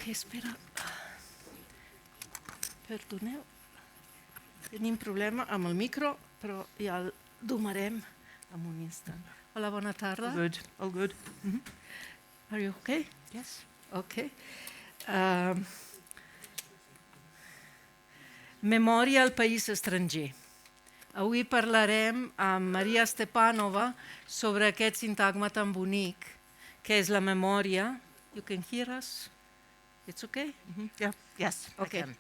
Espera. Perdoneu. Tenim problema amb el micro, però ja el domarem en un instant. Hola, bona tarda. Good, all good. Are you okay? Yes. Okay. Memòria al país estranger. Avui parlarem amb Maria Stepànova sobre aquest sintagma tan bonic que és la memòria. You can hear us? It's okay? Yeah. Yes, Okay. I can.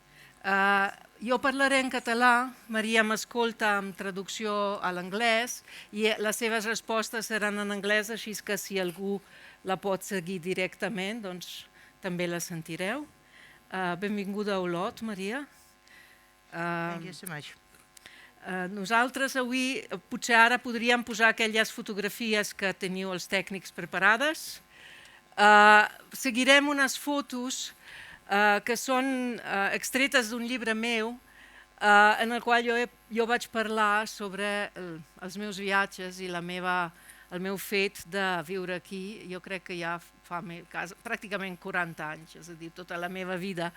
Jo parlaré en català, Maria m'escolta amb traducció a l'anglès i les seves respostes seran en anglès, així que si algú la pot seguir directament, doncs també la sentireu. Benvinguda a Olot, Maria. Thank you so much. Nosaltres avui, potser ara podríem posar aquelles fotografies que teniu els tècnics preparades. Seguirem unes fotos que són extretes d'un llibre meu en el qual jo vaig parlar sobre els meus viatges i el meu fet de viure aquí. Jo crec que ja fa pràcticament 40 anys, és a dir, tota la meva vida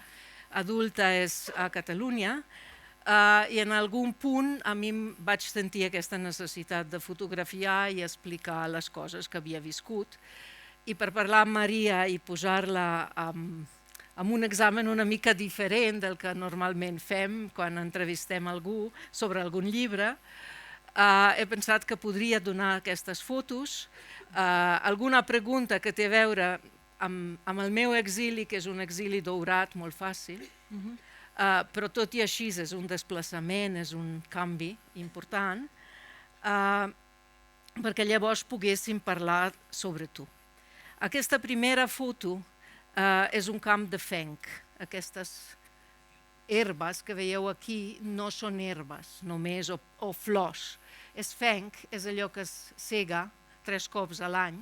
adulta és a Catalunya, i en algun punt a mi vaig sentir aquesta necessitat de fotografiar i explicar les coses que havia viscut. I per parlar amb Maria i posar-la amb un examen una mica diferent del que normalment fem quan entrevistem algú sobre algun llibre, he pensat que podria donar aquestes fotos. Alguna pregunta que té a veure amb el meu exili, que és un exili daurat molt fàcil, però tot i així és un desplaçament, és un canvi important, perquè llavors poguéssim parlar sobre tu. Aquesta primera foto és un camp de fenc. Aquestes herbes que veieu aquí no són herbes només o flors. És fenc, és allò que es sega 3 cops a l'any,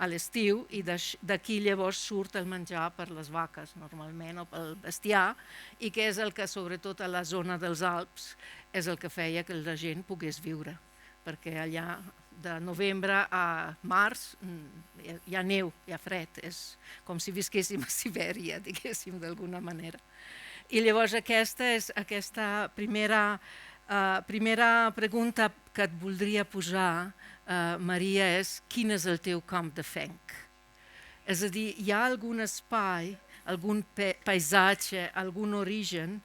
a l'estiu, i d'aquí llavors surt el menjar per les vaques normalment o pel bestiar, i que és el que sobretot a la zona dels Alps és el que feia que la gent pogués viure, perquè allà de novembre a març hi ha neu, hi ha fred, és com si visquéssim a Sibèria, diguéssim d'alguna manera. I llavors aquesta primera pregunta que et voldria posar, Maria, és quin és el teu camp de fenc? És a dir, hi ha algun espai, algun paisatge, algun origen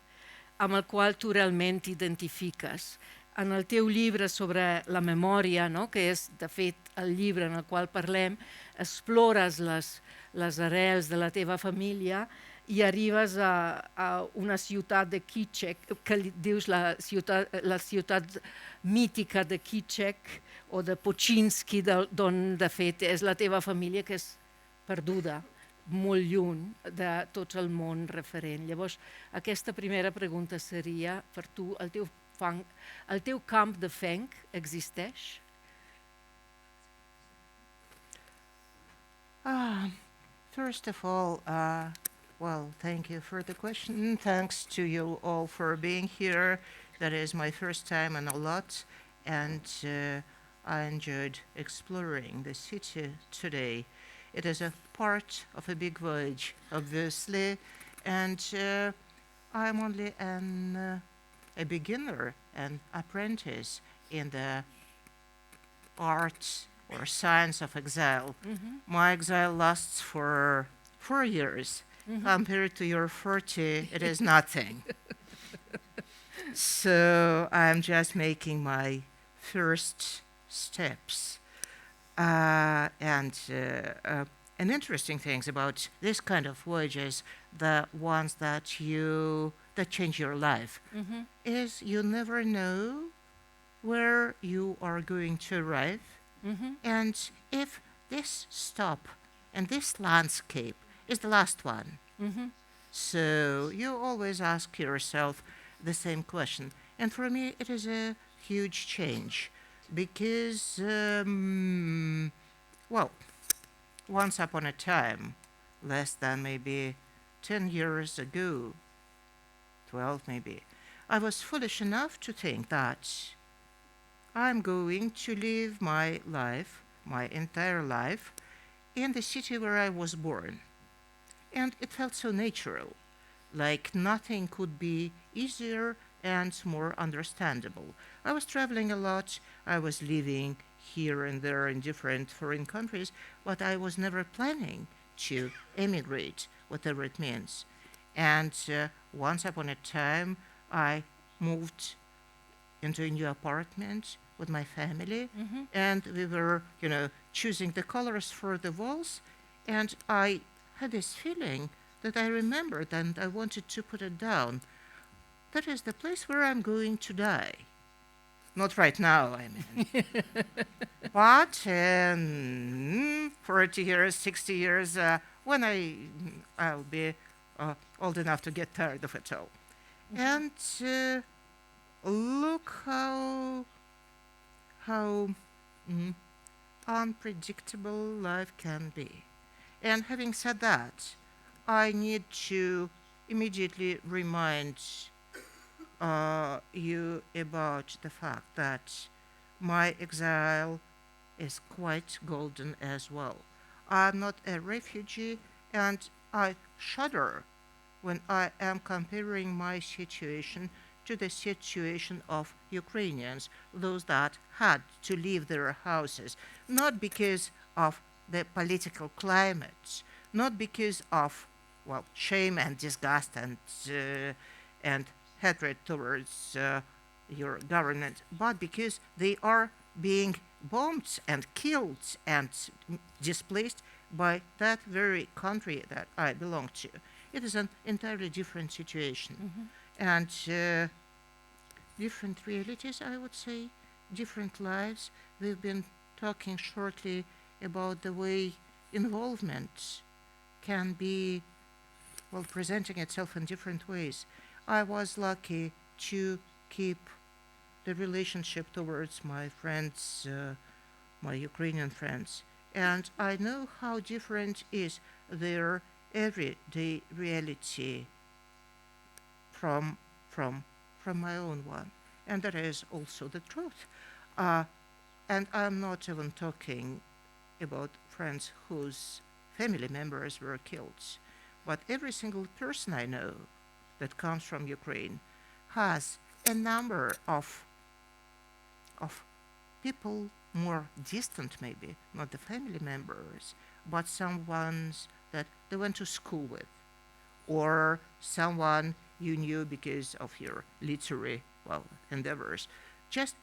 amb el qual tu realment t'identifiques. En el teu llibre sobre la memòria, que és de fet el llibre en el qual parlem, explores les arrels de la teva família i arribes a una ciutat de Kitchek, que dius la ciutat mítica de Kitchek o de Pochinski, d'on de fet és la teva família, que és perduda, molt lluny de tot el món referent. Llavors, aquesta primera pregunta seria, per tu, el teu camp de fenc existeix? First of all, well, thank you for the question. Thanks to you all for being here. That is my first time in Olot, and I enjoyed exploring the city today. It is a part of a big voyage, obviously, and I'm only a beginner, an apprentice in the art or science of exile. My exile lasts for 4 years. Compared to your 40, it is nothing. So I'm just making my first steps. And interesting things about this kind of voyages, the ones that change your life, is you never know where you are going to arrive. And if this stop and this landscape is the last one. So you always ask yourself the same question. And for me, it is a huge change because, well, once upon a time, less than maybe 10 years ago, 12 maybe, I was foolish enough to think that I'm going to live my life, my entire life, in the city where I was born. And it felt so natural, like nothing could be easier and more understandable. I was traveling a lot, I was living here and there in different foreign countries, but I was never planning to emigrate, whatever it means. And once upon a time, I moved into a new apartment with my family, and we were, choosing the colors for the walls, and I had this feeling that I remembered and I wanted to put it down. That is the place where I'm going to die. Not right now, I mean. But in 40 years, 60 years, when I'll be old enough to get tired of it all. And look how unpredictable life can be. And having said that, I need to immediately remind you about the fact that my exile is quite golden as well. I'm not a refugee, and I shudder when I am comparing my situation to the situation of Ukrainians, those that had to leave their houses, not because of the political climate, not because of, shame and disgust and hatred towards your government, but because they are being bombed and killed and displaced by that very country that I belong to. It is an entirely different situation. And different realities, I would say, different lives. We've been talking shortly about the way involvement can be, presenting itself in different ways. I was lucky to keep the relationship towards my friends, my Ukrainian friends, and I know how different is their everyday reality from my own one, and that is also the truth. And I'm not even talking about friends whose family members were killed, but every single person I know that comes from Ukraine has a number of people more distant, maybe not the family members, but someone's that they went to school with, or someone you knew because of your literary endeavors. Just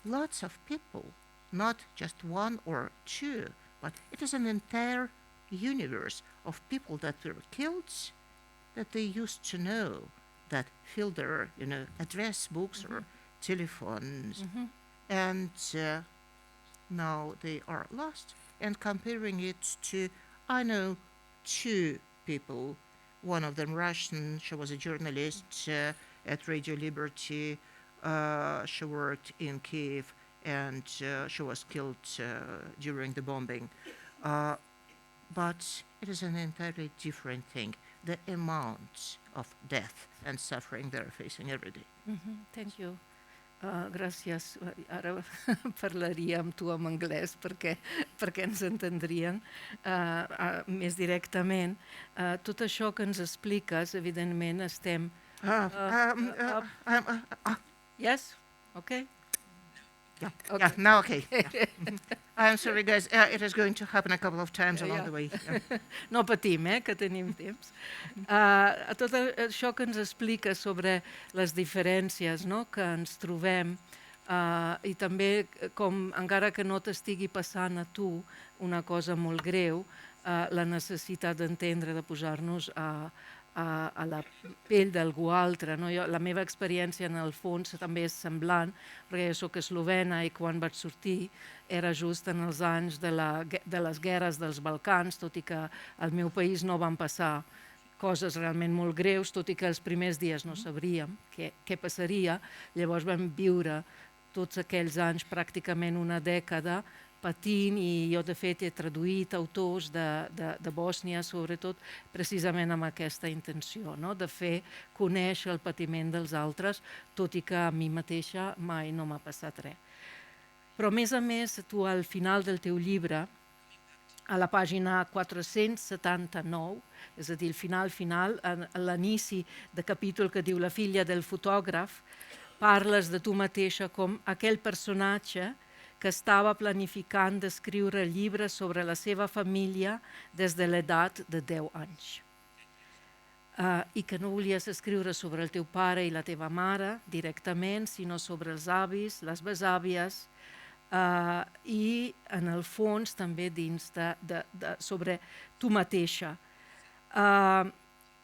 lots of people, not just one or two, but it is an entire universe of people that were killed that they used to know, that filled their address books or telephones, and now they are lost. And comparing it to, I know two people, one of them Russian, she was a journalist at Radio Liberty, she worked in Kiev, and she was killed during the bombing. But it is an entirely different thing, the amount of death and suffering they're facing every day. Thank you. Gràcies. Ara parlaria amb tu en anglès perquè ens entendrien més directament. Tot això que ens expliques, evidentment, estem... Yes? Okay. Yeah, now okay. Yeah. I'm sorry, guys. It is going to happen a couple of times along the way. Yeah. No patim, que tenim temps. Tot això que ens explica sobre les diferències que ens trobem i també com, encara que no t'estigui passant a tu una cosa molt greu, la necessitat d'entendre, de posar-nos a la pell d'algú altre. La meva experiència, en el fons, també és semblant, perquè jo soc eslovena i quan vaig sortir era just en els anys de les guerres dels Balcans, tot i que al meu país no van passar coses realment molt greus, tot i que els primers dies no sabríem què passaria. Llavors vam viure tots aquells anys, pràcticament una dècada, patint, i jo de fet he traduït autors de Bòsnia, sobretot precisament amb aquesta intenció, de fer conèixer el patiment dels altres, tot i que a mi mateixa mai no m'ha passat res. Però a més, tu al final del teu llibre a la pàgina 479, és a dir, al final, a l'inici de capítol que diu la filla del fotògraf, parles de tu mateixa com aquell personatge que estava planificant d'escriure llibres sobre la seva família des de l'edat de 10 anys. I que no volies escriure sobre el teu pare i la teva mare directament, sinó sobre els avis, les besàvies, i en el fons també dins sobre tu mateixa.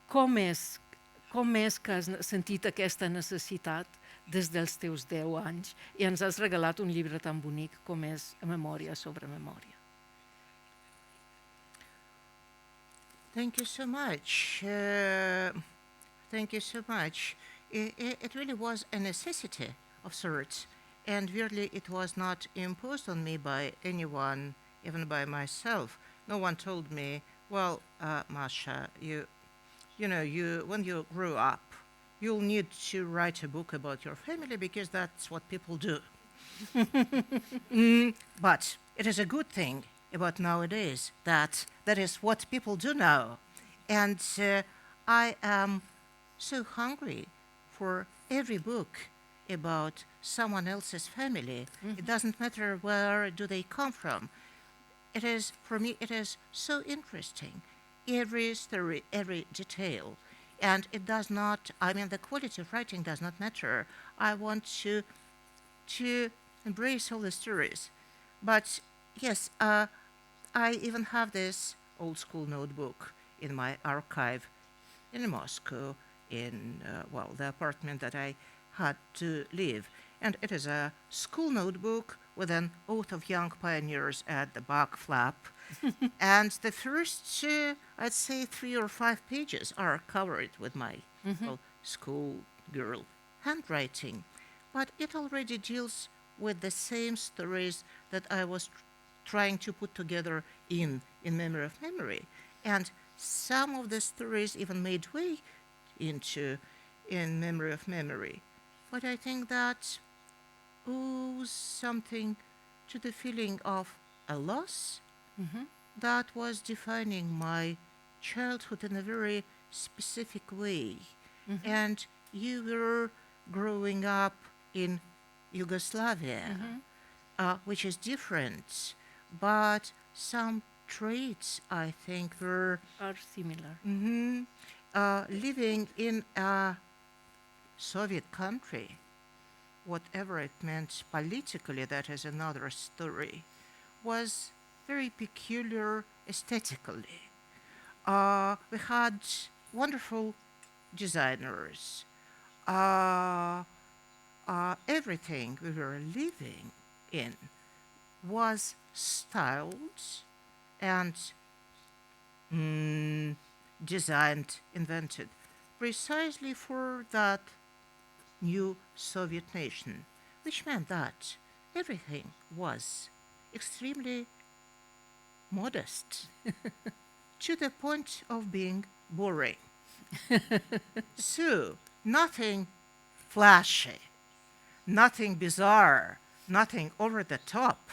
Com és que has sentit aquesta necessitat des dels teus 10 anys i ens has regalat un llibre tan bonic com és Memòria sobre memòria? Thank you so much. Thank you so much. It really was a necessity of sorts, and really it was not imposed on me by anyone, even by myself. No one told me, well, Masha, when you grow up, you'll need to write a book about your family because that's what people do. But it is a good thing about nowadays that is what people do now. And I am so hungry for every book about someone else's family. Mm-hmm. It doesn't matter where do they come from. For me, it is so interesting. Every story, every detail. And it does not, the quality of writing does not matter. I want to embrace all the stories. But yes, I even have this old school notebook in my archive in Moscow, in, the apartment that I had to live. And it is a school notebook with an oath of young pioneers at the back flap. And the first, I'd say 3 or 5 pages are covered with my school girl handwriting. But it already deals with the same stories that I was trying to put together in Memory of Memory. And some of the stories even made way in Memory of Memory. But I think that owes something to the feeling of a loss that was defining my childhood in a very specific way. And you were growing up in Yugoslavia, which is different, but some traits, I think, are similar. Living in a Soviet country, whatever it meant politically, that is another story, was very peculiar aesthetically. We had wonderful designers. Everything we were living in was styled and designed, invented, precisely for that new Soviet nation, which meant that everything was extremely modest to the point of being boring. So, nothing flashy, nothing bizarre, nothing over the top.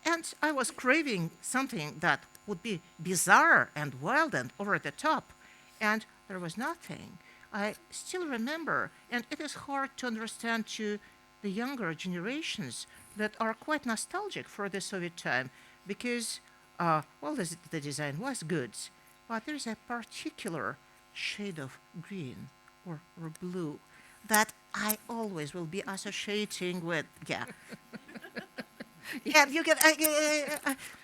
And I was craving something that would be bizarre and wild and over the top. And there was nothing. I still remember, and it is hard to understand to the younger generations that are quite nostalgic for the Soviet time because, the design was good, but there's a particular shade of green or blue that I always will be associating with, and you get,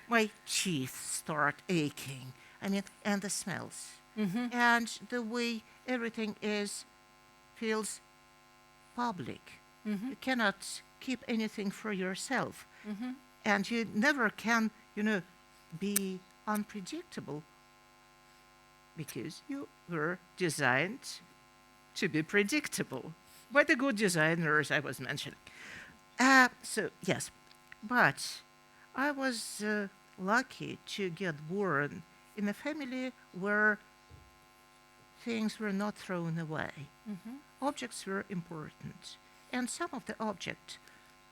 my teeth start aching. And the smells. And the way everything feels public. You cannot keep anything for yourself. And you never can, be unpredictable because you were designed to be predictable by the good designers I was mentioning. So, yes, but I was lucky to get born in a family where things were not thrown away. Objects were important. And some of the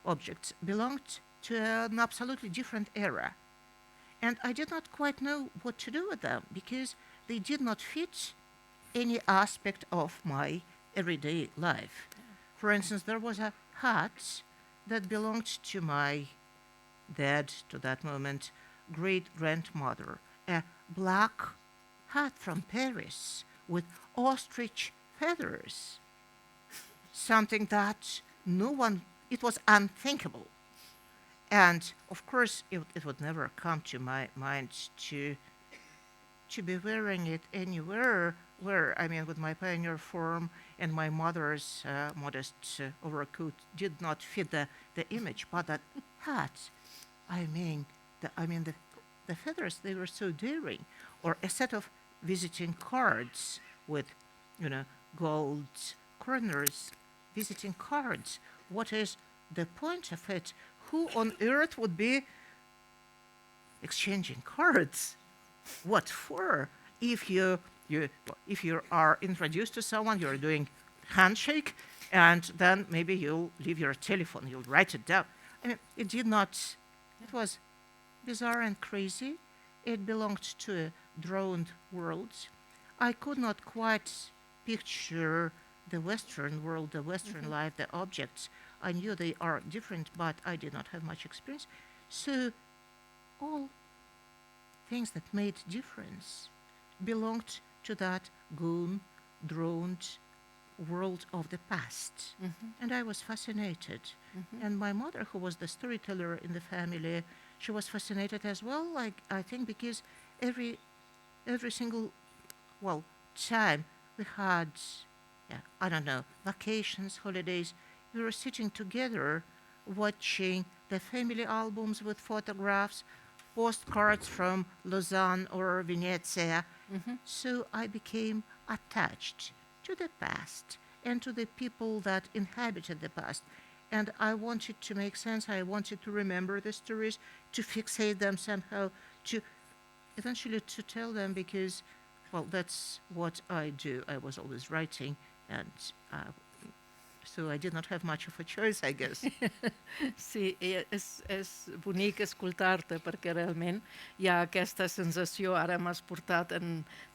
objects belonged to an absolutely different era. And I did not quite know what to do with them because they did not fit any aspect of my everyday life. For instance, there was a hat that belonged to my dead, to that moment, great-grandmother, a black hat from Paris with ostrich feathers, something that no one, it was unthinkable. And of course, it would never come to my mind to be wearing it anywhere where, I mean, with my pioneer form and my mother's modest overcoat did not fit the image. But that hat, the feathers, they were so daring. Or a set of visiting cards with, gold corners, visiting cards. What is the point of it? Who on earth would be exchanging cards? What for? If you are introduced to someone, you're doing handshake, and then maybe you'll leave your telephone, you'll write it down. I mean, it was bizarre and crazy. It belonged to a drowned world. I could not quite picture the Western world, the Western life, the objects. I knew they are different, but I did not have much experience. So all things that made difference belonged to that gone, drowned world of the past. And I was fascinated. And my mother, who was the storyteller in the family, she was fascinated as well, like, I think because every single, time we had, I don't know, vacations, holidays, we were sitting together watching the family albums with photographs, postcards from Lausanne or Venezia. So I became attached to the past and to the people that inhabited the past. And I wanted to make sense. I wanted to remember the stories, to fixate them somehow, to eventually to tell them because, that's what I do. I was always writing, and so I did not have much of a choice, I guess. Sí, és bonic escoltar-te perquè realment hi ha aquesta sensació, ara m'has portat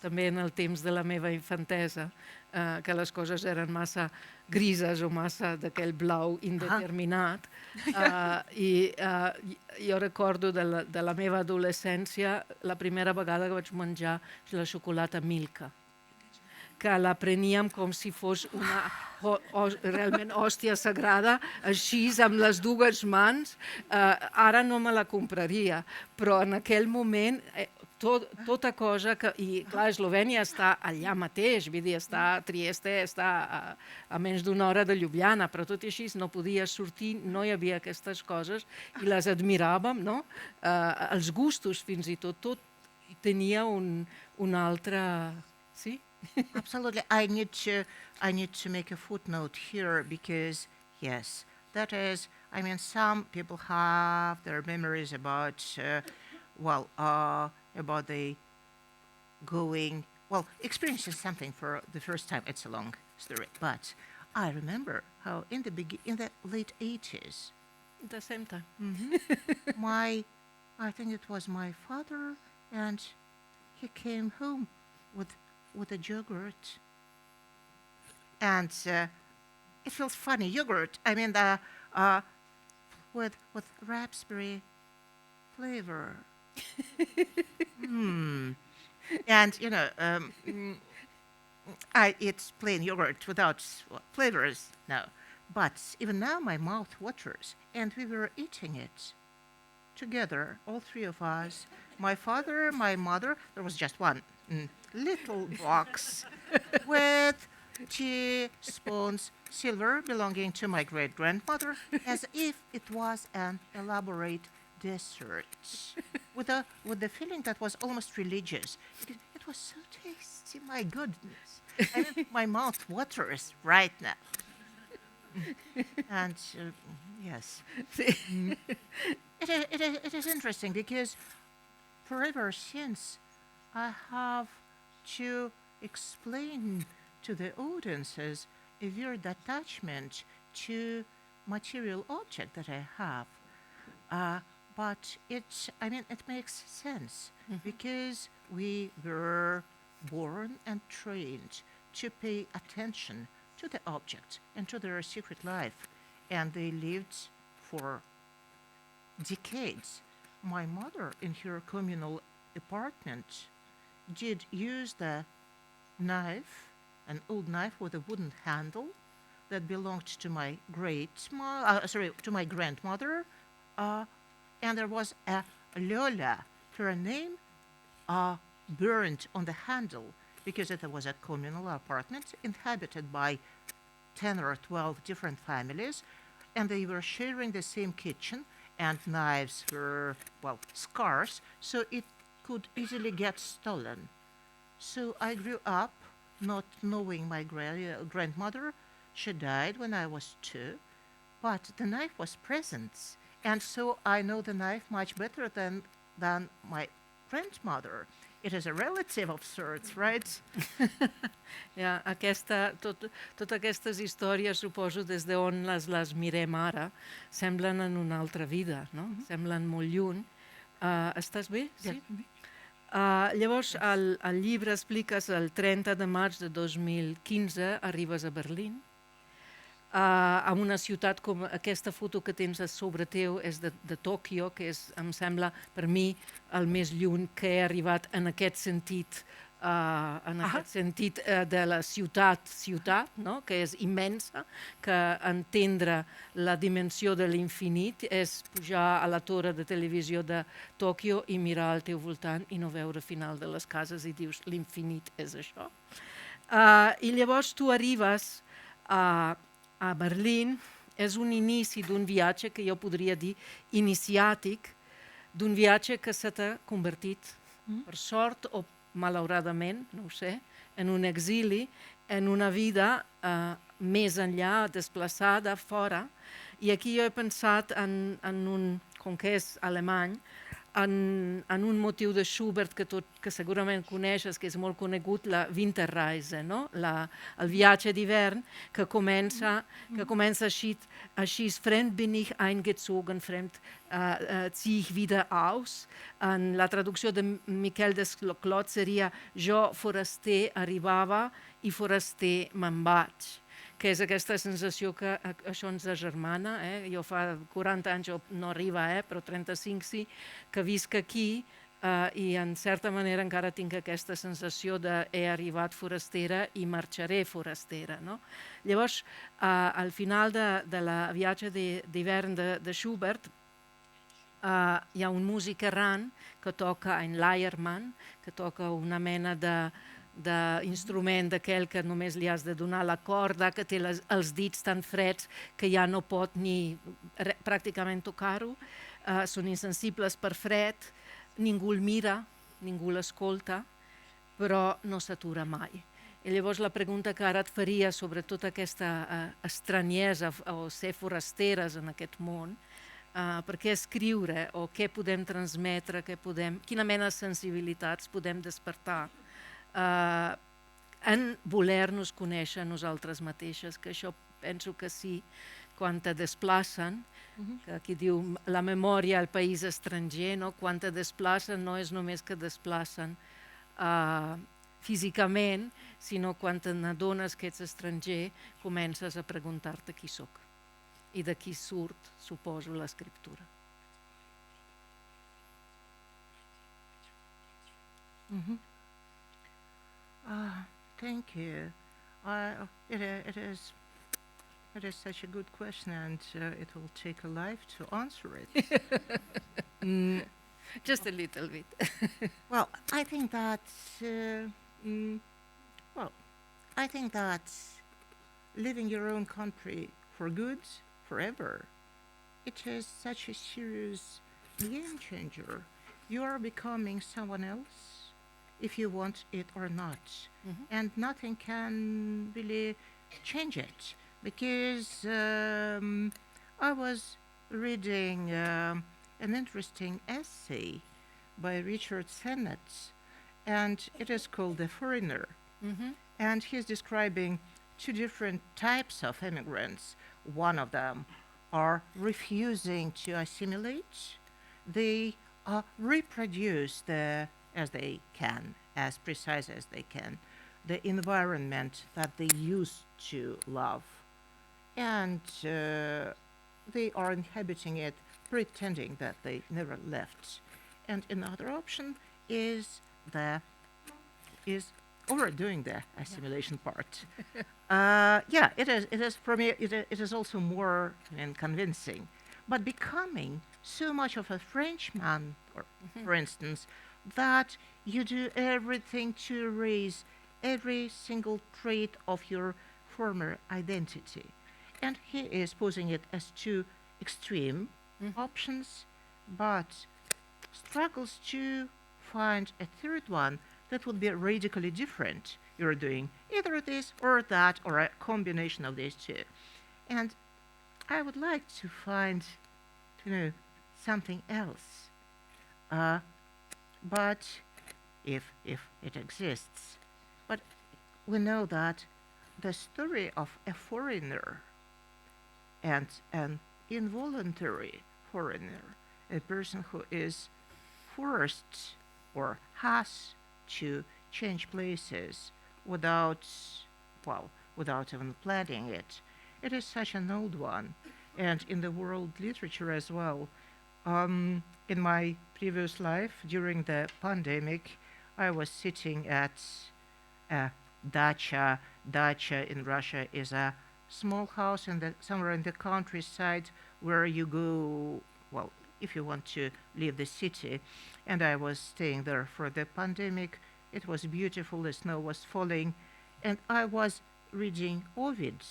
també en el temps de la meva infantesa, que les coses eren massa grises o massa d'aquell blau indeterminat. I jo recordo de la meva adolescència la primera vegada que vaig menjar la xocolata Milka, que la preníem com si fos una realment hòstia sagrada, així amb les dues mans. Ara no me la compraria, però en aquell moment tota cosa que... I clar, Eslovènia està allà mateix, vull dir, està a Trieste, està a menys d'una hora de Ljubljana, però tot i així no podia sortir, no hi havia aquestes coses i les admiràvem, no? Els gustos fins i tot tenia un altre... Sí? Absolutely. I need to make a footnote here because, yes, that is, I mean, some people have their memories about, about the experiencing something for the first time. It's a long story, but I remember how in the late 80s, At the same time. I think it was my father, and he came home with a yogurt. And it feels funny, yogurt, I mean, with raspberry flavor. And, I eat plain yogurt without flavors now. But even now my mouth waters, and we were eating it together, all three of us, my father, my mother. There was just one little box with teaspoons, silver, belonging to my great-grandmother, as if it was an elaborate dessert, with the feeling that was almost religious. It was so tasty, my goodness. I mean, my mouth waters right now. And yes, it is interesting because forever since I have to explain to the audiences a weird attachment to material object that I have. but it makes sense because we were born and trained to pay attention to the object and to their secret life, and they lived for decades. My mother, in her communal apartment, did use the knife, an old knife with a wooden handle that belonged to my to my grandmother, and there was a Lola, her name, burned on the handle because it was a communal apartment inhabited by 10 or 12 different families, and they were sharing the same kitchen, and knives were, scarce, so it could easily get stolen. So I grew up not knowing my grandmother. She died when I was 2, but the knife was present, and so I know the knife much better than my grandmother. It is a relative of sorts, right? Ja, totes aquestes històries, suposo, des d'on les mirem ara, semblen en una altra vida, no? Semblen molt lluny. Estàs bé? Sí? Llavors, al llibre expliques el 30 de març de 2015 arribes a Berlín, a una ciutat com aquesta foto que tens a sobre teu és de Tòquio, que és, em sembla, per mi, el més lluny que he arribat en aquest sentit, de la ciutat, no? Que és immensa, que entendre la dimensió de l'infinit és pujar a la torre de televisió de Tòquio i mirar al teu voltant i no veure final de les cases i dius l'infinit és això. I llavors tu arribes a Berlín, és un inici d'un viatge que jo podria dir iniciàtic, d'un viatge que se t'ha convertit, per sort o malauradament, no ho sé, en un exili, en una vida més enllà, desplaçada, fora. I aquí jo he pensat en un, com que és alemany, en un motiu de Schubert que segurament coneixes, que és molt conegut, la Winterreise, no? El viatge d'hivern, que comença així, fremd bin ich eingezogen, fremd ziehe ich wieder aus. En la traducció de Miquel Desclot seria jo foraster arribava i foraster me'n vaig, que és aquesta sensació que això ens agermana. Jo fa 40 anys no arriba, però 35 sí, que visc aquí i en certa manera encara tinc aquesta sensació de he arribat forastera i marxaré forastera. Llavors, al final de la viatge d'hivern de Schubert, hi ha un músic errant que toca en Leiermann, que toca una mena d'instrument d'aquell que només li has de donar la corda, que té els dits tan freds que ja no pot ni pràcticament tocar-ho, són insensibles per fred, ningú el mira, ningú l'escolta, però no s'atura mai. I llavors la pregunta que ara et faria sobre tota aquesta estranyesa o ser forasteres en aquest món, per què escriure o què podem transmetre, quina mena de sensibilitats podem despertar en voler-nos conèixer nosaltres mateixes, que això penso que sí, quan te desplacen, que aquí diu la memòria al país estranger, quan te desplacen no és només que desplacen físicament, sinó quan te n'adones que ets estranger, comences a preguntar-te qui soc. I d'aquí surt, suposo, l'escriptura. Thank you. It is such a good question, and it will take a life to answer it. Just a little bit. Well, I think that living your own country for good, forever, it is such a serious game changer. You are becoming someone else, if you want it or not, and nothing can really change it. Because I was reading an interesting essay by Richard Sennett, and it is called The Foreigner. And he's describing two different types of immigrants. One of them are refusing to assimilate. they reproduce as they can, as precise as they can, the environment that they used to love. And they are inhabiting it, pretending that they never left. And another option is overdoing the assimilation part. It is for me. It is also more convincing, but becoming so much of a Frenchman, or for instance, that you do everything to erase every single trait of your former identity, and he is posing it as two extreme options, but struggles to find a third one that would be radically different. You're doing either this or that, or a combination of these two. And I would like to find, something else. But if it exists. But we know that the story of a foreigner and an involuntary foreigner, a person who is forced or has to change places without even planning it. It is such an old one, and in the world literature as well. In my previous life, during the pandemic, I was sitting at a dacha. Dacha in Russia is a small house somewhere in the countryside where you go, if you want to leave the city. And I was staying there for the pandemic. It was beautiful, the snow was falling, and I was reading Ovid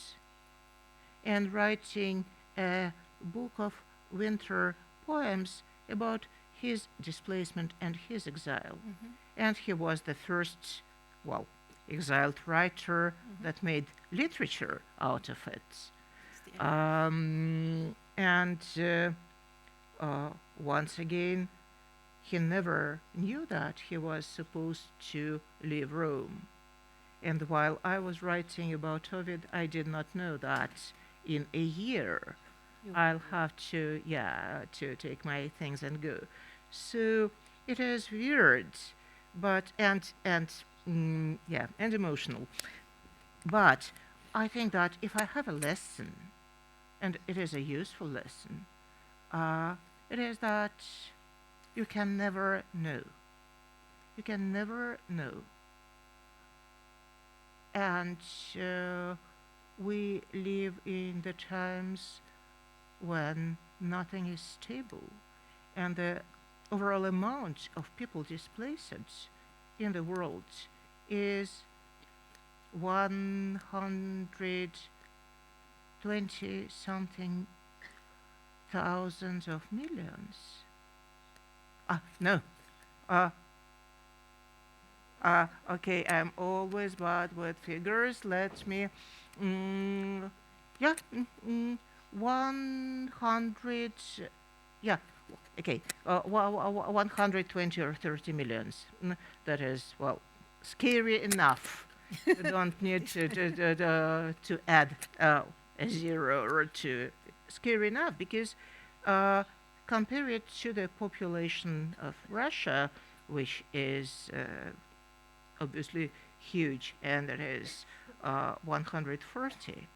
and writing a book of winter poems about his displacement and his exile. And he was the first, exiled writer that made literature out of it. Once again, he never knew that he was supposed to leave Rome. And while I was writing about Ovid, I did not know that in a year I'll have to take my things and go. So it is weird, but and emotional. But I think that if I have a lesson, and it is a useful lesson, it is that you can never know. You can never know. And we live in the times when nothing is stable, and the overall amount of people displaced in the world is 120 something thousands of millions. Okay, I'm always bad with figures. Let me, 100, 120 or 30 millions. That is, scary enough. You don't need to add a zero or two. Scary enough because compare it to the population of Russia, which is obviously huge, and it is 140.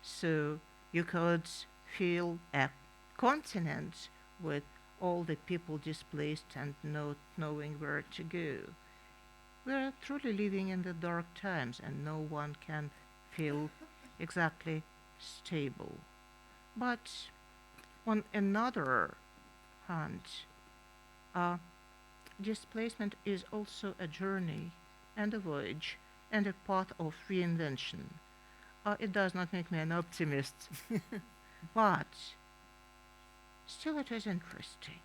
So you could feel a continent with all the people displaced and not knowing where to go. We are truly living in the dark times, and no one can feel exactly stable. But on another hand, displacement is also a journey and a voyage and a path of reinvention. It does not make me an optimist, but still it is interesting.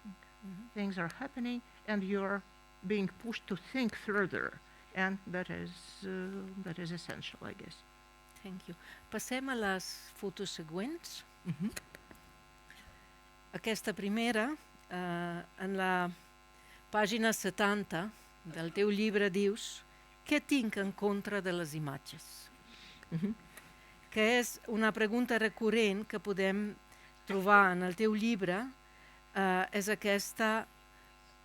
Things are happening and you're being pushed to think further, and that is essential, I guess. Thank you. Passem a les fotos següents. Aquesta primera, en la pàgina 70 del teu llibre dius què tinc en contra de les imatges? Que és una pregunta recurrent que podem trobar en el teu llibre és aquesta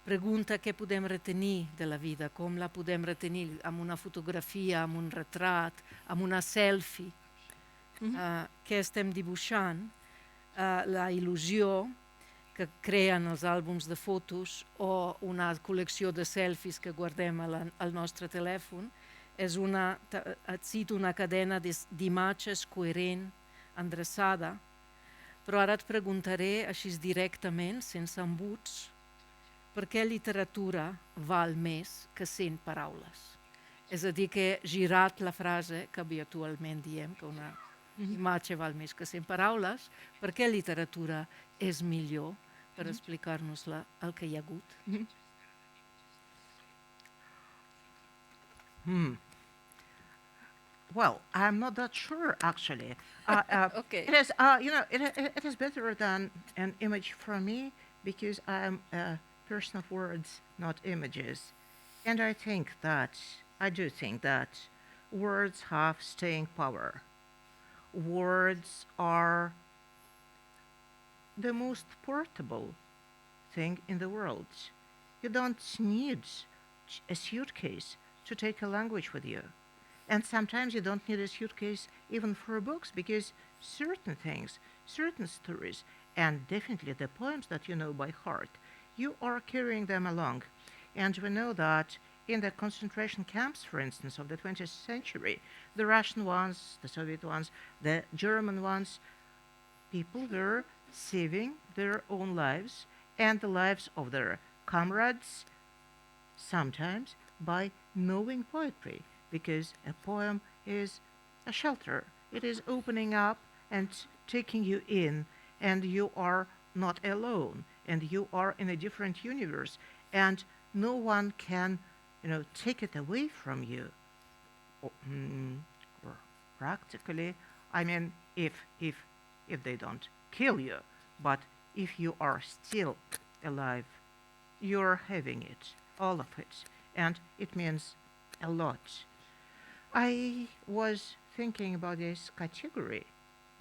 pregunta què podem retenir de la vida, com la podem retenir amb una fotografia, amb un retrat, amb una selfie, què estem dibuixant, la il·lusió que creen els àlbums de fotos o una col·lecció de selfies que guardem al nostre telèfon, és et cito una cadena d'imatges coherent, endreçada, però ara et preguntaré així directament, sense embuts, per què literatura val més que 100 paraules? És a dir, que he girat la frase que habitualment diem, que una imatge val més que 100 paraules, per què literatura és millor per explicar-nos el que hi ha hagut? Well, I'm not that sure, actually. Okay. It is, it is better than an image for me because I'm a person of words, not images. And I do think that words have staying power. Words are the most portable thing in the world. You don't need a suitcase to take a language with you. And sometimes you don't need a suitcase even for books, because certain things, certain stories, and definitely the poems that you know by heart, you are carrying them along. And we know that in the concentration camps, for instance, of the 20th century, the Russian ones, the Soviet ones, the German ones, people were saving their own lives and the lives of their comrades, sometimes by knowing poetry, because a poem is a shelter. It is opening up and taking you in, and you are not alone, and you are in a different universe, and no one can, take it away from you. Or practically, I mean, if they don't kill you, but if you are still alive, you're having it, all of it, and it means a lot. I was thinking about this category,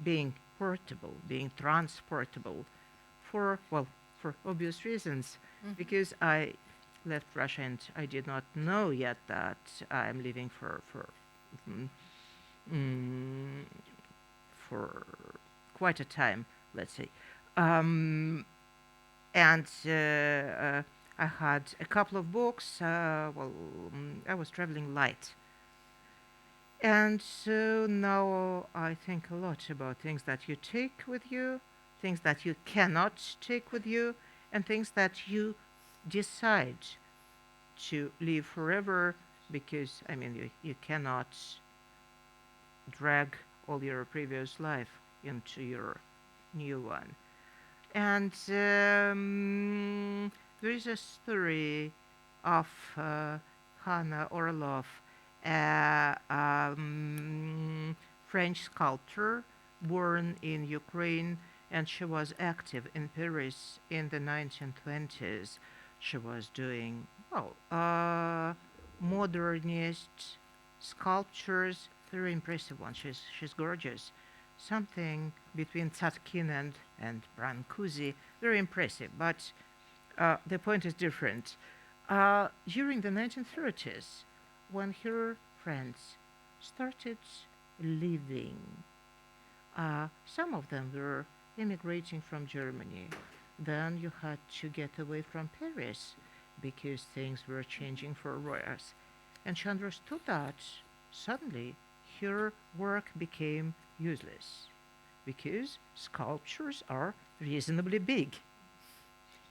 being portable, being transportable, for obvious reasons, because I left Russia and I did not know yet that I'm leaving for quite a time, let's say. And I had a couple of books. I was traveling light. And so now I think a lot about things that you take with you, things that you cannot take with you, and things that you decide to leave forever, because, you cannot drag all your previous life into your new one. And there is a story of Hanna Orlov, a French sculptor born in Ukraine, and she was active in Paris in the 1920s. She was doing, modernist sculptures, very impressive ones. She's gorgeous. Something between Tzatkin and Brancusi, very impressive, but the point is different. During the 1930s, when her friends started leaving, some of them were immigrating from Germany. Then you had to get away from Paris because things were changing for worse. And she understood that suddenly her work became useless because sculptures are reasonably big.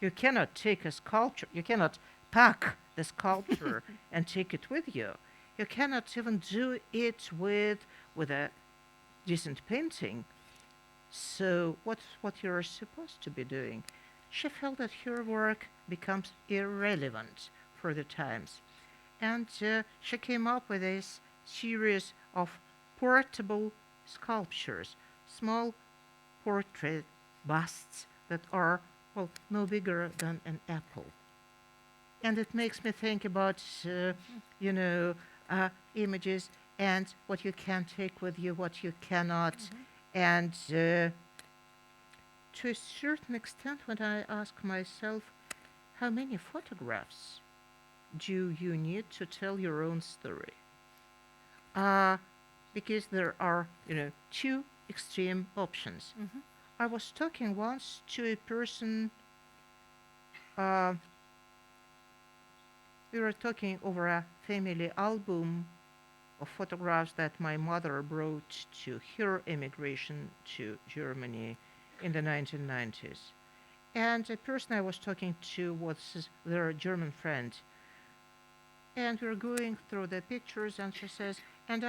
You cannot take a sculpture, you cannot pack the sculpture and take it with you. You cannot even do it with a decent painting. So what you're supposed to be doing? She felt that her work becomes irrelevant for the times. And she came up with this series of portable sculptures, small portrait busts that are, no bigger than an apple. And it makes me think about, images and what you can take with you, what you cannot. And to a certain extent, when I ask myself, how many photographs do you need to tell your own story? Because there are, two extreme options. Mhm. I was talking once to a person. We were talking over a family album of photographs that my mother brought to her immigration to Germany in the 1990s. And the person I was talking to was their German friend. And we're going through the pictures, and she says, and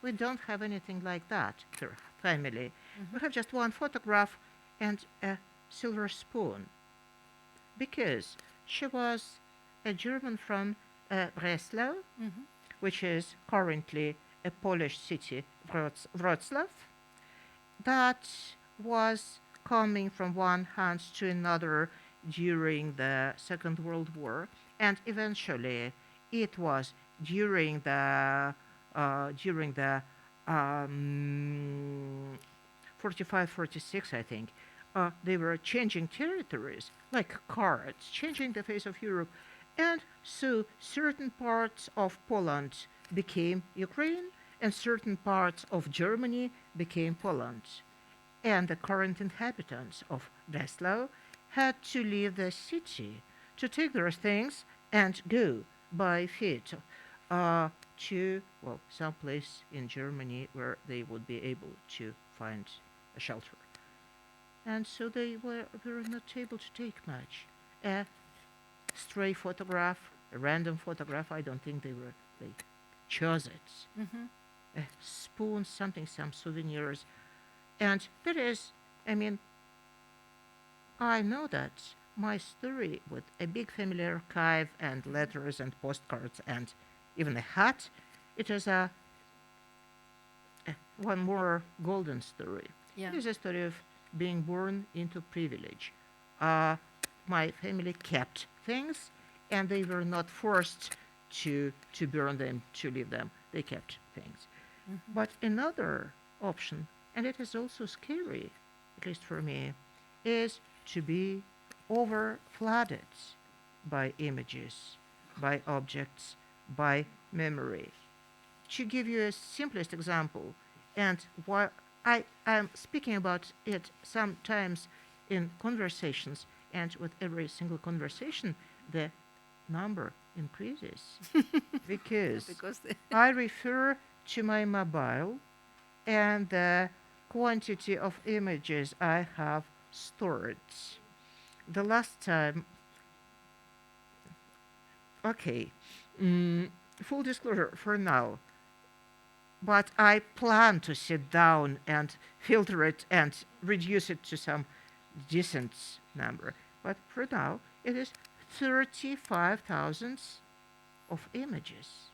we don't have anything like that, her family. We have just one photograph and a silver spoon. Because she was a German from Breslau, which is currently a Polish city, Wrocław, that was coming from one hand to another during the Second World War, and eventually it was during the 45-46, I think. They were changing territories, like cards, changing the face of Europe. And so certain parts of Poland became Ukraine, and certain parts of Germany became Poland. And the current inhabitants of Breslau had to leave the city to take their things and go by feet to, some place in Germany where they would be able to find a shelter. And so they were not able to take much. A stray photograph, a random photograph, I don't think they chose it. A spoon, some souvenirs. And that is, I know that my story with a big family archive and letters and postcards and even a hat, it is one more golden story. Yeah. It is a story of being born into privilege. My family kept things, and they were not forced to burn them, to leave them. They kept things. But another option, and it is also scary, at least for me, is to be over-flooded by images, by objects, by memory. To give you a simplest example, and while I am speaking about it sometimes in conversations, and with every single conversation, the number increases because I refer to my mobile and the quantity of images I have stored. The last time, full disclosure for now, but I plan to sit down and filter it and reduce it to some decent number. But for now, it is 35,000 of images,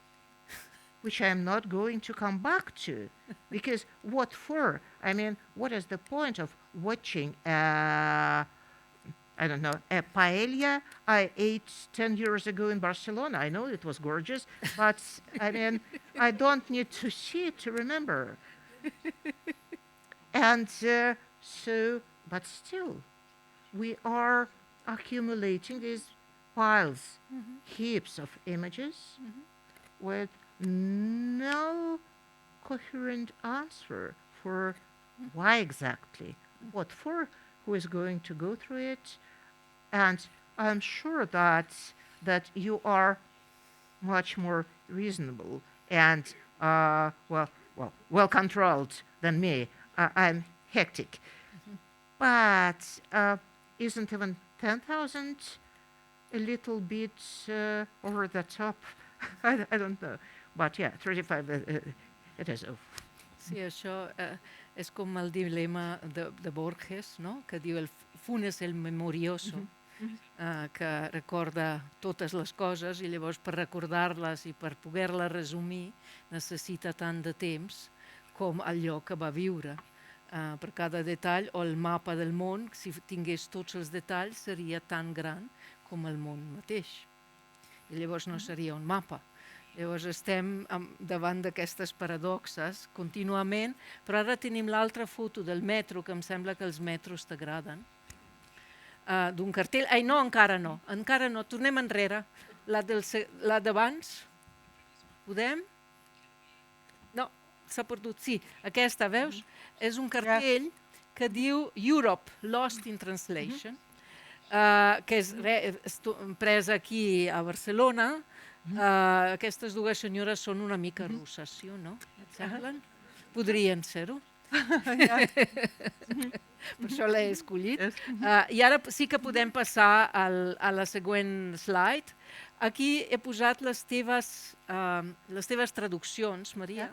which I am not going to come back to. Because what for? What is the point of watching a paella I ate 10 years ago in Barcelona? I know it was gorgeous, but I don't need to see it to remember. And but still, we are accumulating these piles, heaps of images with no coherent answer for why exactly, what for, who is going to go through it. And I'm sure that you are much more reasonable and well controlled than me. I'm hectic. But isn't even 10,000 a little bit over the top? I don't know. But yeah, 35, it is. Sí, això és com el dilema de Borges, no? Que diu el fun és el memorioso, que recorda totes les coses i llavors per recordar-les i per poder-les resumir necessita tant de temps com allò que va viure. Per cada detall, o el mapa del món, si tingués tots els detalls, seria tan gran com el món mateix. I llavors no seria un mapa. Llavors estem davant d'aquestes paradoxes contínuament, però ara tenim l'altra foto del metro, que em sembla que els metros t'agraden, d'un cartell. Ai, no, encara no, tornem enrere. La d'abans, podem? No, s'ha perdut, sí, aquesta, veus? És un cartell que diu Europe, Lost in Translation, que és presa aquí a Barcelona. Aquestes dues senyores són una mica russes, sí o no? Et semblen? Podrien ser-ho. Per això l'he escollit. I ara sí que podem passar a la següent slide. Aquí he posat les teves traduccions, Maria,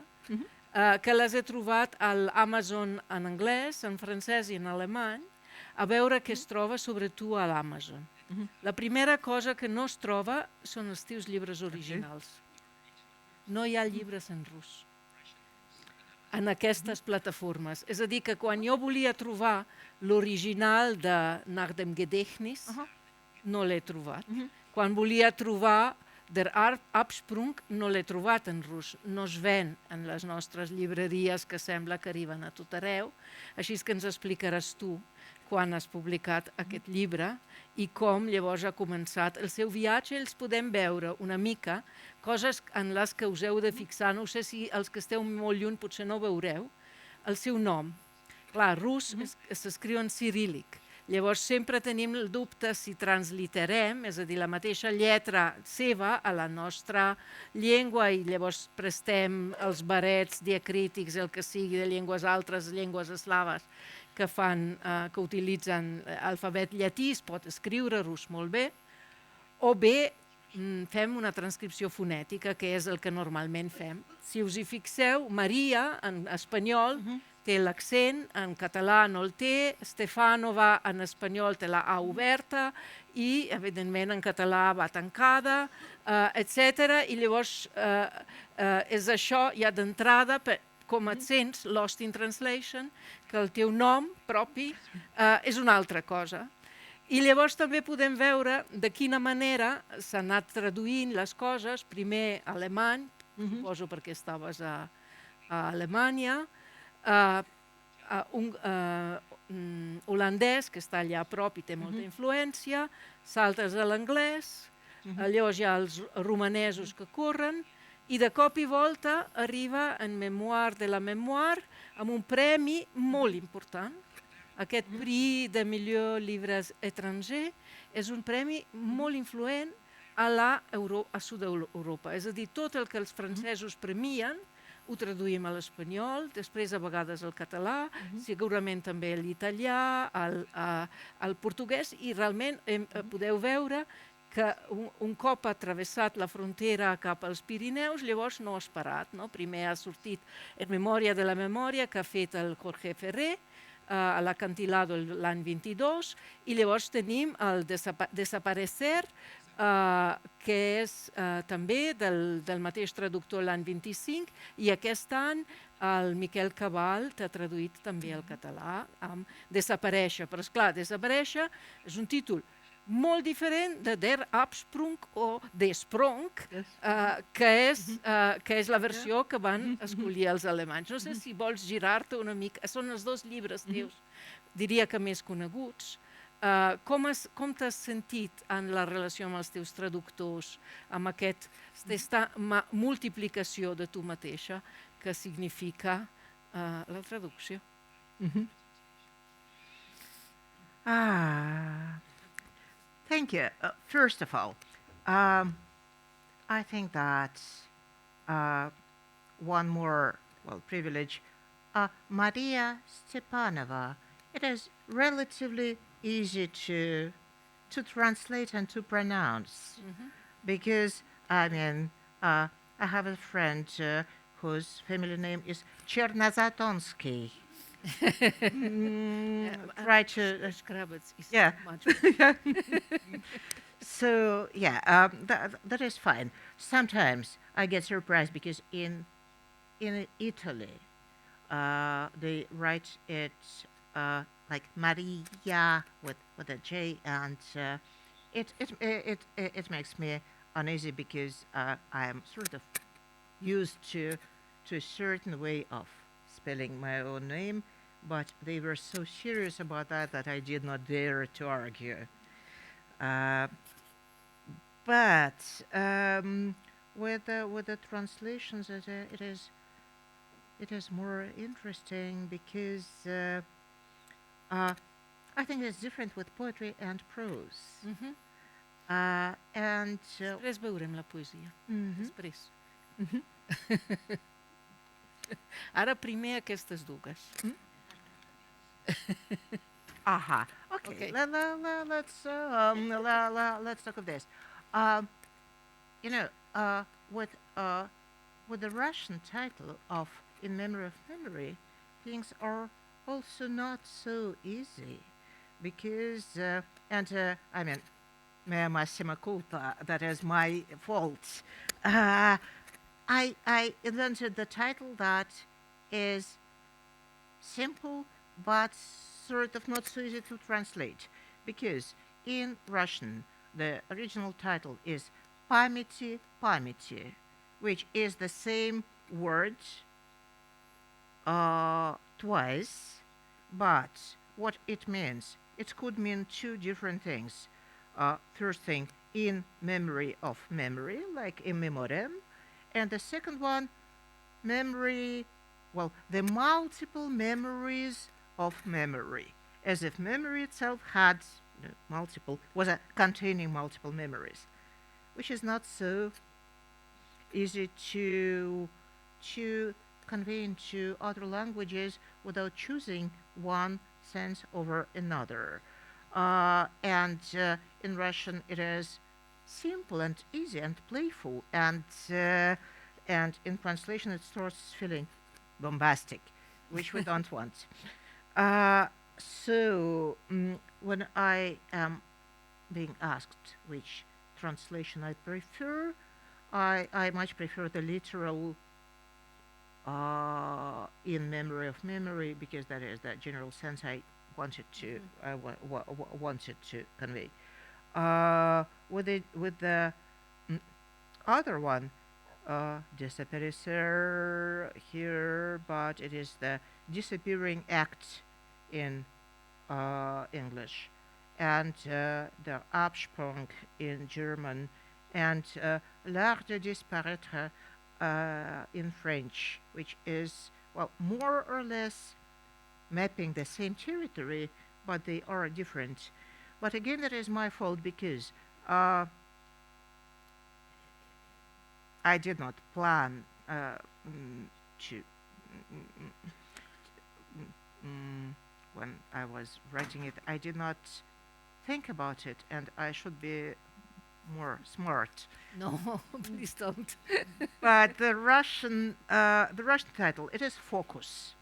que les he trobat a l'Amazon en anglès, en francès i en alemany, a veure què es troba sobre tu a l'Amazon. La primera cosa que no es troba són els teus llibres originals. No hi ha llibres en rus en aquestes plataformes. És a dir, que quan jo volia trobar l'original de Nach dem Gedächtnis, no l'he trobat. Quan volia trobar Der Absprung, no l'he trobat en rus. No es ven en les nostres llibreries, que sembla que arriben a tot arreu. Així que ens explicaràs tu quan has publicat aquest llibre i com llavors ha començat el seu viatge. Els podem veure una mica, coses en les que us heu de fixar. No sé si els que esteu molt lluny potser no veureu. El seu nom. Clar, rus s'escriu en ciríl·lic. Llavors sempre tenim el dubte si transliterem, és a dir, la mateixa lletra seva a la nostra llengua i llavors prestem els barets diacrítics, el que sigui de llengües altres, llengües eslaves, que utilitzen alfabet llatí, es pot escriure rus molt bé, o bé fem una transcripció fonètica, que és el que normalment fem. Si us hi fixeu, Maria, en espanyol, té l'accent, en català no el té, Stepànova en espanyol té la A oberta i, evidentment, en català va tancada, etc. I llavors és això ja d'entrada, com et sents, Lost in Translation, que el teu nom propi és una altra cosa. I llavors també podem veure de quina manera s'han anat traduint les coses, primer alemany, suposo perquè estaves a Alemanya, holandès, que està allà a prop i té molta influència, saltes a l'anglès, llavors hi ha els romanesos que corren, i de cop i volta arriba en Mémoire de la Mémoire amb un premi molt important. Aquest prix de millor llibres estranger és un premi molt influent a Sud-Europa. És a dir, tot el que els francesos premien ho traduïm a l'espanyol, després a vegades al català, segurament també a l'italià, al portuguès, i realment podeu veure que un cop ha travessat la frontera cap als Pirineus, llavors no ha esperat. Primer ha sortit en Memòria de la Memòria, que ha fet el Jorge Ferrer, a l'Acantilado l'any 22, i llavors tenim el Desaparecer, que és també del mateix traductor l'any 25, i aquest any el Miquel Cabal t'ha traduït també al català amb Desaparèixer. Però esclar, Desaparèixer és un títol molt diferent de Der Absprung o Der Sprung, que és la versió que van escollir els alemanys. No sé si vols girar-te una mica. Són els dos llibres teus, diria que més coneguts. Com t'has sentit en la relació amb els teus traductors, amb aquesta multiplicació de tu mateixa que significa la traducció? Thank you. First of all, I think that one more privilege, Maria Stepànova, it is relatively easy to translate and to pronounce, because I have a friend whose family name is Chernazatonsky. Try to Škrabec is much. So that is fine. Sometimes I get surprised because in Italy they write it like Maria with a J, and it makes me uneasy because I am sort of used to a certain way of spelling my own name, but they were so serious about that I did not dare to argue. But with the translations, it is more interesting because I think it's different with poetry and prose. And Després veurem la poesia. Després. Ara primer aquestes dues. Aha. Okay. Let's talk of this. With the Russian title of "In Memory of Memory," things are also not so easy because I mean, mea massima culpa. That is my fault. I invented the title that is simple but sort of not so easy to translate, because in Russian the original title is "Pamяти памяти," which is the same word twice, but what it means, it could mean two different things. First thing, in memory of memory, like in memòria, and the second one, memory, well, the multiple memories of memory, as if memory itself had containing multiple memories, which is not so easy to convey into other languages without choosing one sense over another. And in Russian it is simple and easy and playful, and in translation it starts feeling bombastic, which we don't want. So when I am being asked which translation I prefer, I much prefer the literal "in memory of memory," because that is the general sense I wanted to wanted to convey. With the other one, desaparecer here, but it is the disappearing act in English, and the Absprung in German, and l'art de disparaître in French, which is, well, more or less mapping the same territory, but they are different. But again, that is my fault because I did not plan to when I was writing it. I did not think about it, and I should be more smart. No, please don't. But the Russian title, it is focus.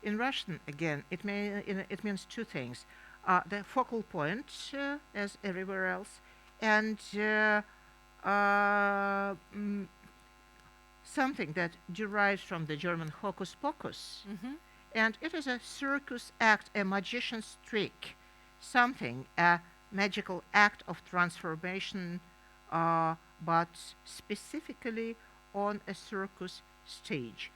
In Russian, again, it means two things: the focal point, as everywhere else, and something that derives from the German hocus pocus. And it is a circus act, a magician's trick, something, a magical act of transformation, but specifically on a circus stage.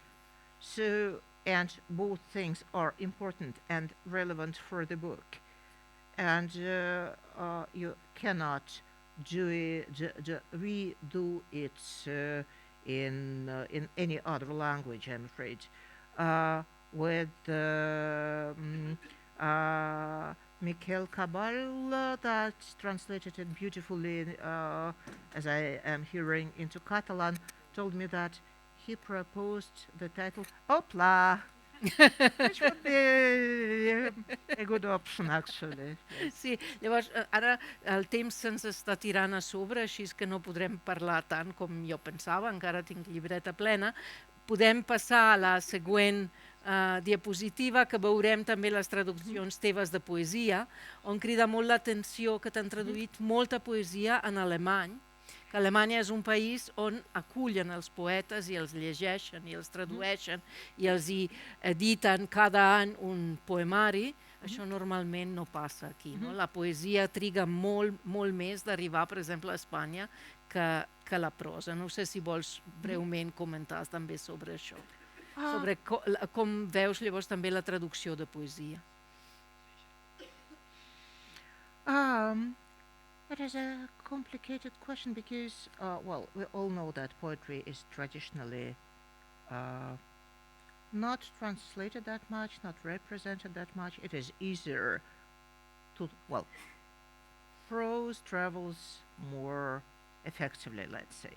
So, and both things are important and relevant for the book. And you cannot redo it in any other language, I'm afraid. With Mikhail Cabal, that translated it beautifully, as I am hearing, into Catalan, told me that he proposed the title Opla, which would be a good option, actually. Yes. Sí, llavors ara el temps se'ns està tirant a sobre, així que no podrem parlar tant com jo pensava, encara tinc llibreta plena. Podem passar a la següent diapositiva, que veurem també les traduccions teves de poesia, on crida molt l'atenció que t'han traduït molta poesia en alemany, que Alemanya és un país on acullen els poetes i els llegeixen i els tradueixen i els hi editen cada any un poemari Això normalment no passa aquí. No? La poesia triga molt més d'arribar, per exemple, a Espanya que la prosa. No sé si vols breument comentar també sobre això. Sobre com veus llavors també la traducció de poesia. It is a complicated question because, well, we all know that poetry is traditionally not translated that much, not represented that much. It is easier to, well, prose travels more effectively, let's say.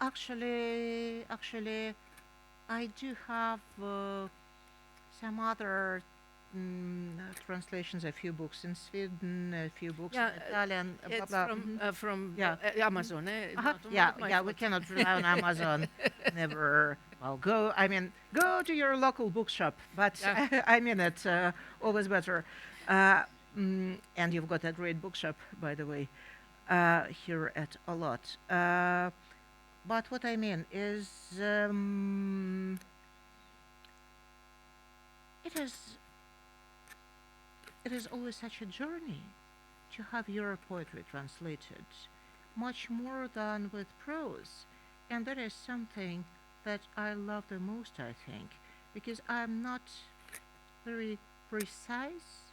Actually, I do have some other translations, a few books in Sweden, a few books in Italian. It's from Amazon, eh? Yeah, we cannot rely on Amazon. Never. Well, go to your local bookshop, but I mean it, always better. And you've got a great bookshop, by the way, here at a lot. But what I mean is, it is always such a journey to have your poetry translated, much more than with prose. And that is something that I love the most, I think, because I'm not very precise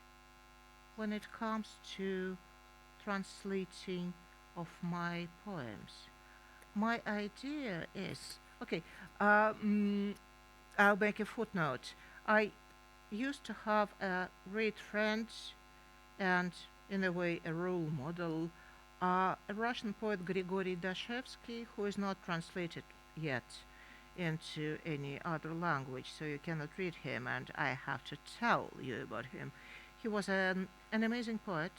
when it comes to translating of my poems. My idea is, okay, I'll make a footnote. I used to have a great friend and, in a way, a role model, a Russian poet Grigory Dashevsky, who is not translated yet into any other language, so you cannot read him, and I have to tell you about him. He was an amazing poet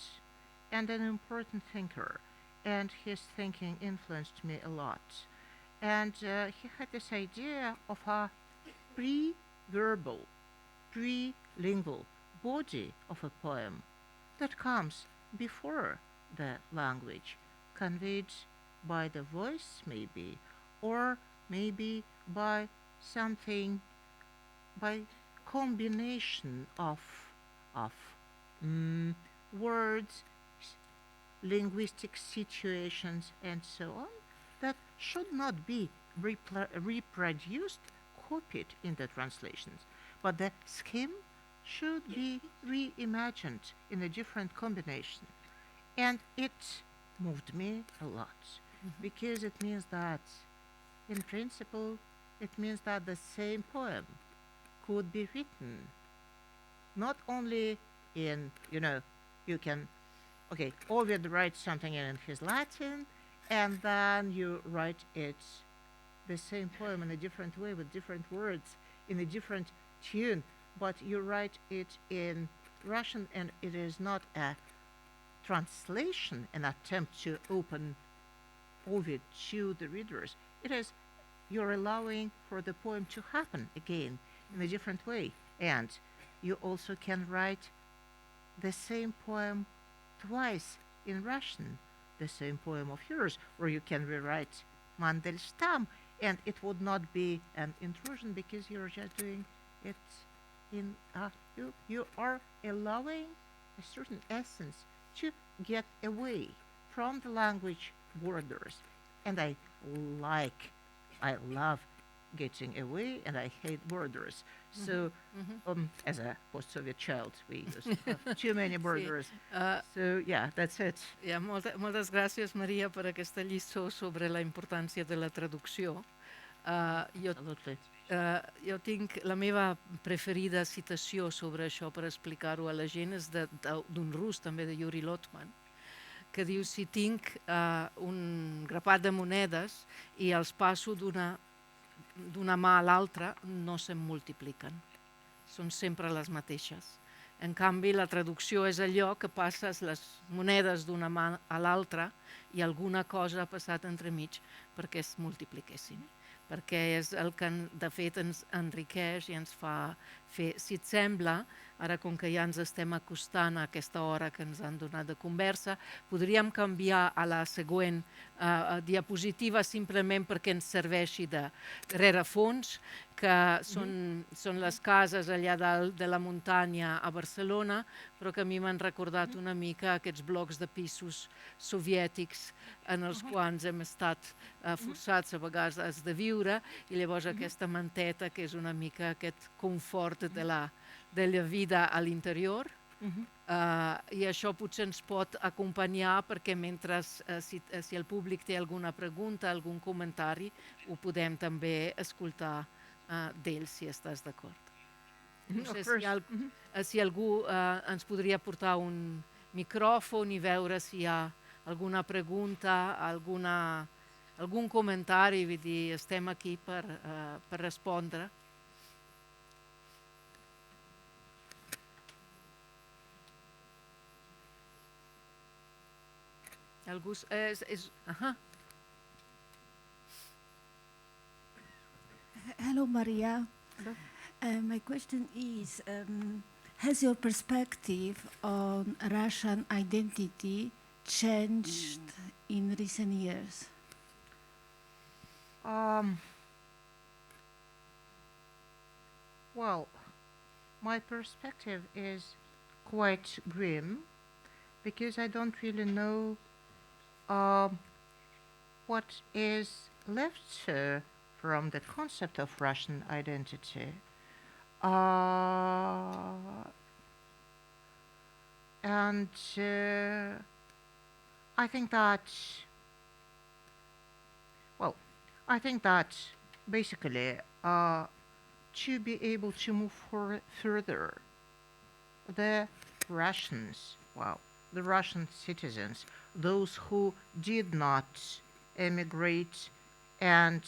and an important thinker, and his thinking influenced me a lot. And he had this idea of a pre-verbal, pre-lingual body of a poem that comes before the language, conveyed by the voice maybe, or maybe by something, by combination of words, linguistic situations, and so on, that should not be reproduced, copied in the translations, but the scheme should be reimagined in a different combination. And it moved me a lot, because it means that, in principle, it means that the same poem could be written not only in, you can, okay, Ovid writes something in his Latin, and then you write it, the same poem, in a different way, with different words, in a different tune, but you write it in Russian, and it is not a translation, an attempt to open Ovid to the readers. It is, you're allowing for the poem to happen again in a different way. And you also can write the same poem twice in Russian, the same poem of yours, or you can rewrite Mandelstam, and it would not be an intrusion, because you're just doing it in, you are allowing a certain essence to get away from the language borders. And I love getting away, and I hate borders. So, as a post-Soviet child, we used to have too many borders. So, yeah, that's it. Yeah, moltes gràcies, Maria, per aquesta lliçó sobre la importància de la traducció. Absolutely. Jo tinc la meva preferida citació sobre això per explicar-ho a la gent, és d'un rus, també, de Yuri Lotman, que diu: si tinc un grapat de monedes i els passo d'una mà a l'altra, no se'm multipliquen. Són sempre les mateixes. En canvi, la traducció és allò que passes les monedes d'una mà a l'altra i alguna cosa ha passat entremig perquè es multipliquessin. Perquè és el que, de fet, ens enriqueix i ens fa fer. Si et sembla, ara com que ja ens estem acostant a aquesta hora que ens han donat de conversa, podríem canviar a la següent diapositiva simplement perquè ens serveixi de rerefons, que són les cases allà dalt de la muntanya a Barcelona, però que a mi m'han recordat una mica aquests blocs de pisos soviètics en els quals hem estat forçats a vegades de viure, i llavors aquesta manteta que és una mica aquest confort de la vida a l'interior, i això potser ens pot acompanyar perquè mentre, si el públic té alguna pregunta, algun comentari, ho podem també escoltar d'ells, si estàs d'acord. No sé si algú ens podria portar un micròfon i veure si hi ha alguna pregunta, algun comentari, vull dir, estem aquí per respondre. Algú és... Hello, Maria. My question is, has your perspective on Russian identity changed in recent years? Well, my perspective is quite grim because I don't really know what is left from the concept of Russian identity. And I think that basically to be able to move further, the Russians, the Russian citizens, those who did not emigrate and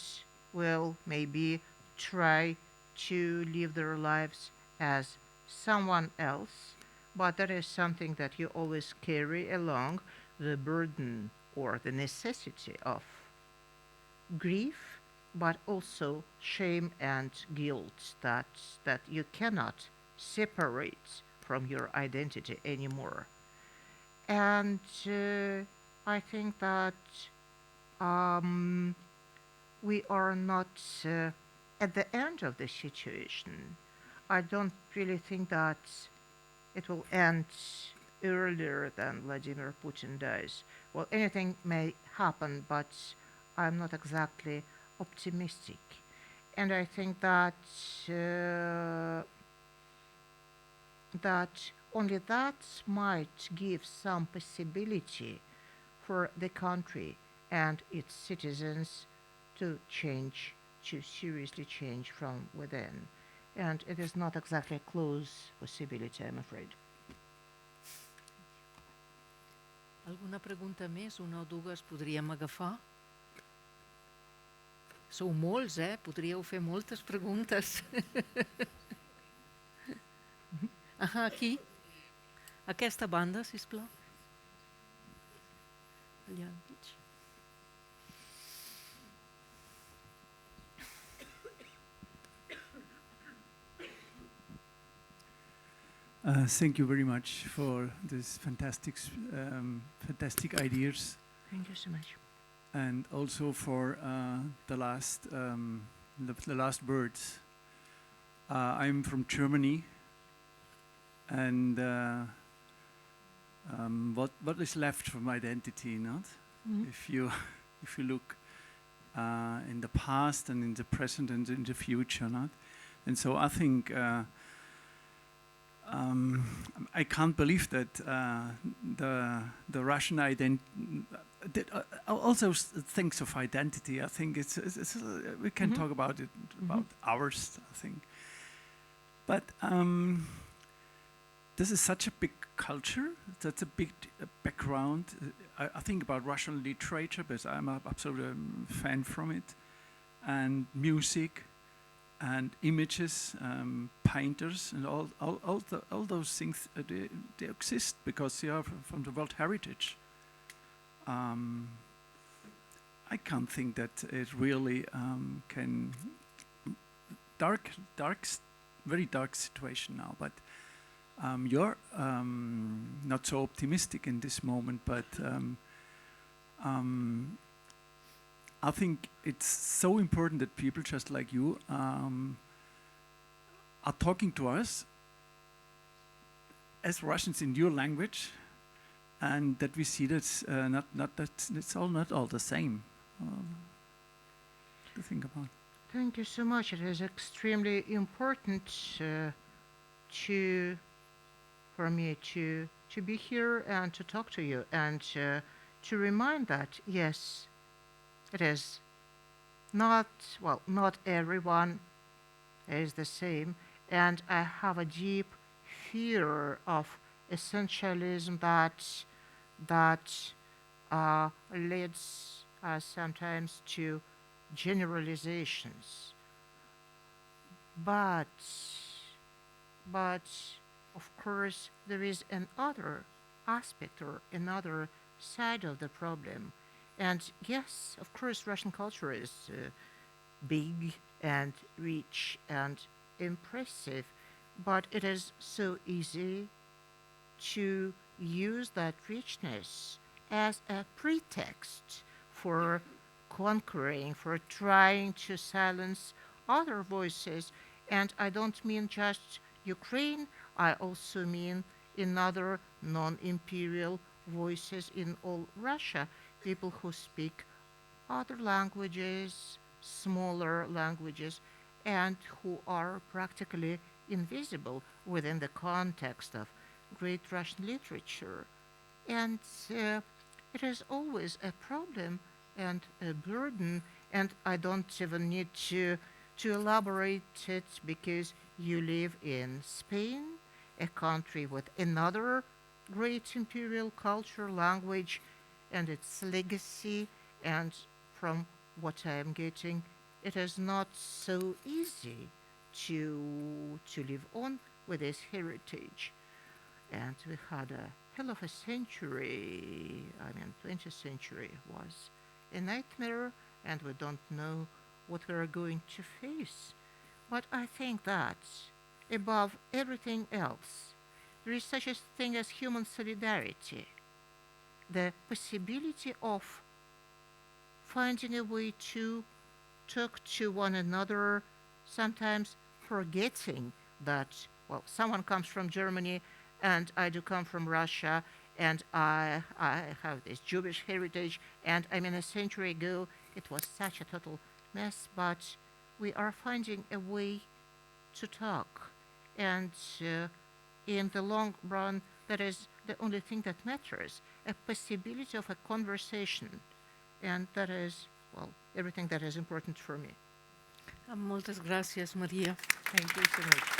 will maybe try to live their lives as someone else, but that is something that you always carry along, the burden or the necessity of grief, but also shame and guilt that you cannot separate from your identity anymore. And I think that we are not at the end of the situation. I don't really think that it will end earlier than Vladimir Putin does. Well, anything may happen, but I'm not exactly optimistic. And I think that only that might give some possibility for the country and its citizens to change, to seriously change from within. And it is not exactly a close possibility, I'm afraid. Alguna pregunta més? Una o dues podríem agafar? Sou molts, Podríeu fer moltes preguntes. Aquí. Aquesta banda, sisplau. Allà enmig. Thank you very much for these fantastic ideas. Thank you so much. And also for the last words. I'm from Germany, and what is left from identity, not? Mm-hmm. If you look in the past and in the present and in the future, not? And so I think I can't believe that the Russian identity. Also things of identity. I think it's we can talk about it about hours. I think, but this is such a big culture. That's a big background. I think about Russian literature because I'm absolutely a fan from it, and music, and images, painters, and all those things. They exist because they are from the World Heritage. I can't think that it really can very dark situation now. But You're not so optimistic in this moment, but I think it's so important that people just like you are talking to us as Russians in your language, and that we see that's it's not all the same. To think about. Thank you so much. It is extremely important for me to be here and to talk to you and to remind that yes, it is not everyone is the same, and I have a deep fear of essentialism that leads us sometimes to generalizations. But of course there is another aspect or another side of the problem. And yes, of course, Russian culture is big and rich and impressive, but it is so easy to use that richness as a pretext for conquering, for trying to silence other voices. And I don't mean just Ukraine, I also mean in other non-imperial voices in all Russia, people who speak other languages, smaller languages, and who are practically invisible within the context of great Russian literature. And it is always a problem and a burden, and I don't even need to elaborate it because you live in Spain, a country with another great imperial culture, language, and its legacy, and from what I am getting, it is not so easy to live on with this heritage. And we had a hell of a century, 20th century was a nightmare, and we don't know what we are going to face. But I think that above everything else, there is such a thing as human solidarity, the possibility of finding a way to talk to one another, sometimes forgetting that, well, someone comes from Germany and I do come from Russia, and I have this Jewish heritage, and a century ago it was such a total mess, but we are finding a way to talk, and in the long run, that is the only thing that matters, a possibility of a conversation, and that is, well, everything that is important for me. Moltes gràcies, Maria. Thank you so much.